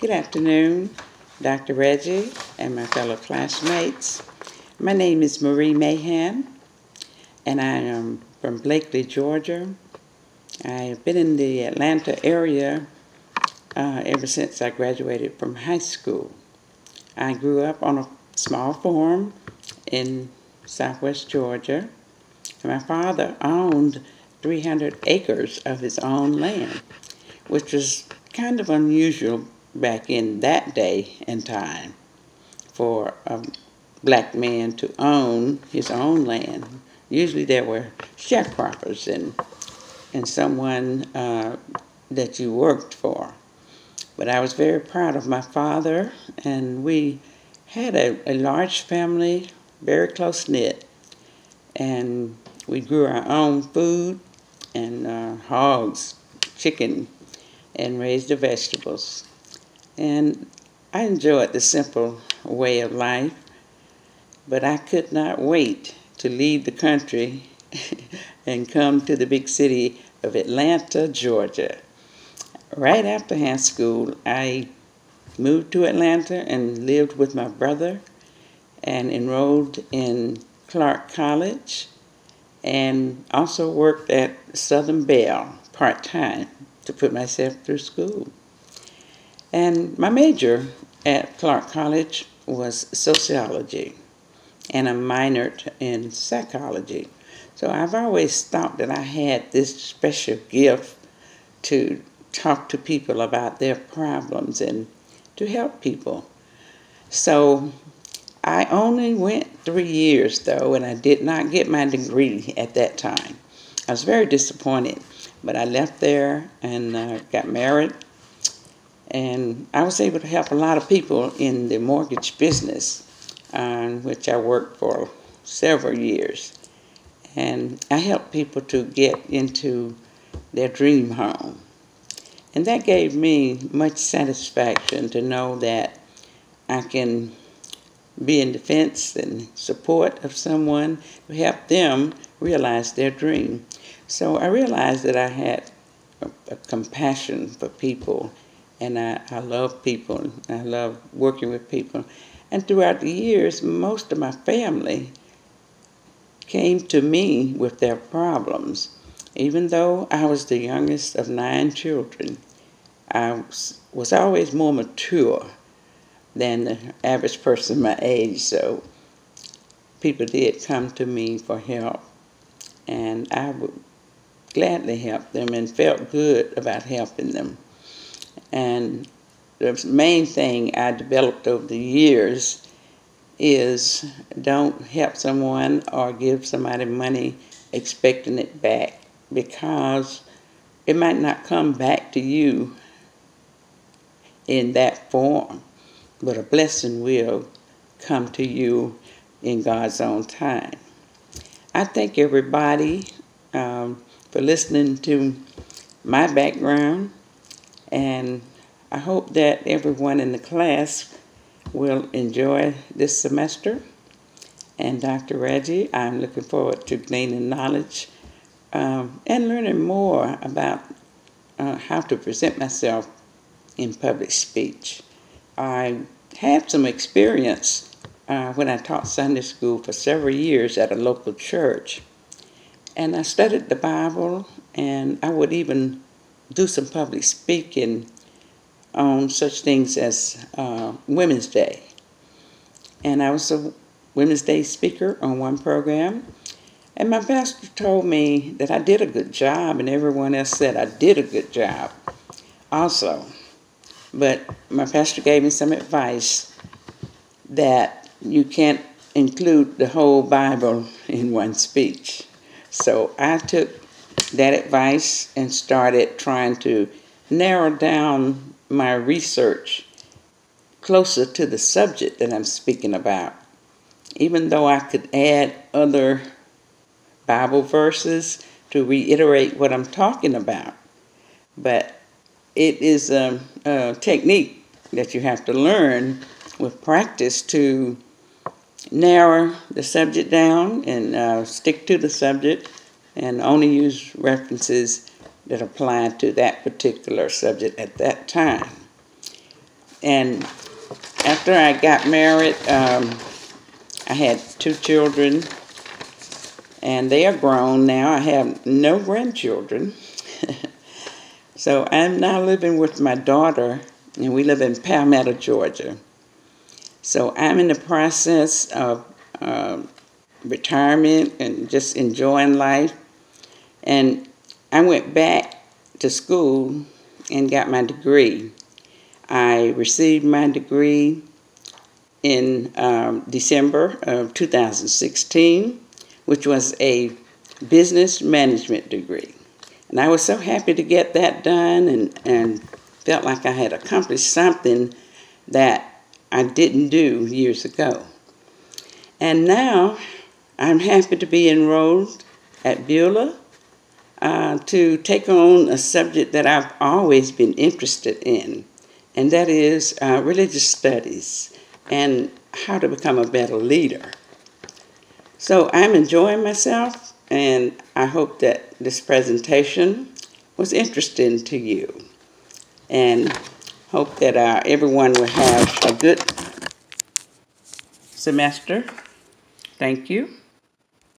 Good afternoon, Dr. Reggie and my fellow classmates. My name is Marie Mahan, and I am from Blakely, Georgia. I've been in the Atlanta area ever since I graduated from high school. I grew up on a small farm in southwest Georgia. My father owned 300 acres of his own land, which was kind of unusual back in that day and time for a black man to own his own land. Usually there were sharecroppers and someone that you worked for. But I was very proud of my father, and we had a large family, very close-knit, and we grew our own food and hogs, chicken, and raised the vegetables. And I enjoyed the simple way of life, but I could not wait to leave the country and come to the big city of Atlanta, Georgia. Right after high school, I moved to Atlanta and lived with my brother and enrolled in Clark College and also worked at Southern Bell part-time to put myself through school. And my major at Clark College was sociology, and I minored in psychology. So I've always thought that I had this special gift to talk to people about their problems and to help people. So I only went 3 years, though, and I did not get my degree at that time. I was very disappointed, but I left there and got married, and I was able to help a lot of people in the mortgage business, which I worked for several years. And I helped people to get into their dream home. And that gave me much satisfaction to know that I can be in defense and support of someone to help them realize their dream. So I realized that I had a compassion for people, and I love people. I love working with people. And throughout the years, most of my family came to me with their problems. Even though I was the youngest of 9 children, I was always more mature than the average person my age, so people did come to me for help, and I would gladly help them and felt good about helping them. And the main thing I developed over the years is don't help someone or give somebody money expecting it back, because it might not come back to you in that form, but a blessing will come to you in God's own time. I thank everybody for listening to my background, and I hope that everyone in the class will enjoy this semester. And Dr. Reggie, I'm looking forward to gaining knowledge and learning more about how to present myself in public speech. I had some experience when I taught Sunday school for several years at a local church. And I studied the Bible, and I would even do some public speaking on such things as Women's Day. And I was a Women's Day speaker on one program. And my pastor told me that I did a good job, and everyone else said I did a good job also. But my pastor gave me some advice that you can't include the whole Bible in one speech. So I took that advice and started trying to narrow down my research closer to the subject that I'm speaking about. Even though I could add other Bible verses to reiterate what I'm talking about. But it is a technique that you have to learn with practice to narrow the subject down and stick to the subject and only use references that apply to that particular subject at that time. And after I got married, I had 2 children, and they are grown now. I have no grandchildren. So I'm now living with my daughter, and we live in Palmetto, Georgia. So I'm in the process of retirement and just enjoying life. And I went back to school and got my degree. I received my degree in December of 2016, which was a business management degree. And I was so happy to get that done and felt like I had accomplished something that I didn't do years ago. And now I'm happy to be enrolled at Beulah to take on a subject that I've always been interested in, and that is religious studies and how to become a better leader. So I'm enjoying myself, and I hope that this presentation was interesting to you, and hope that everyone will have a good semester. Thank you.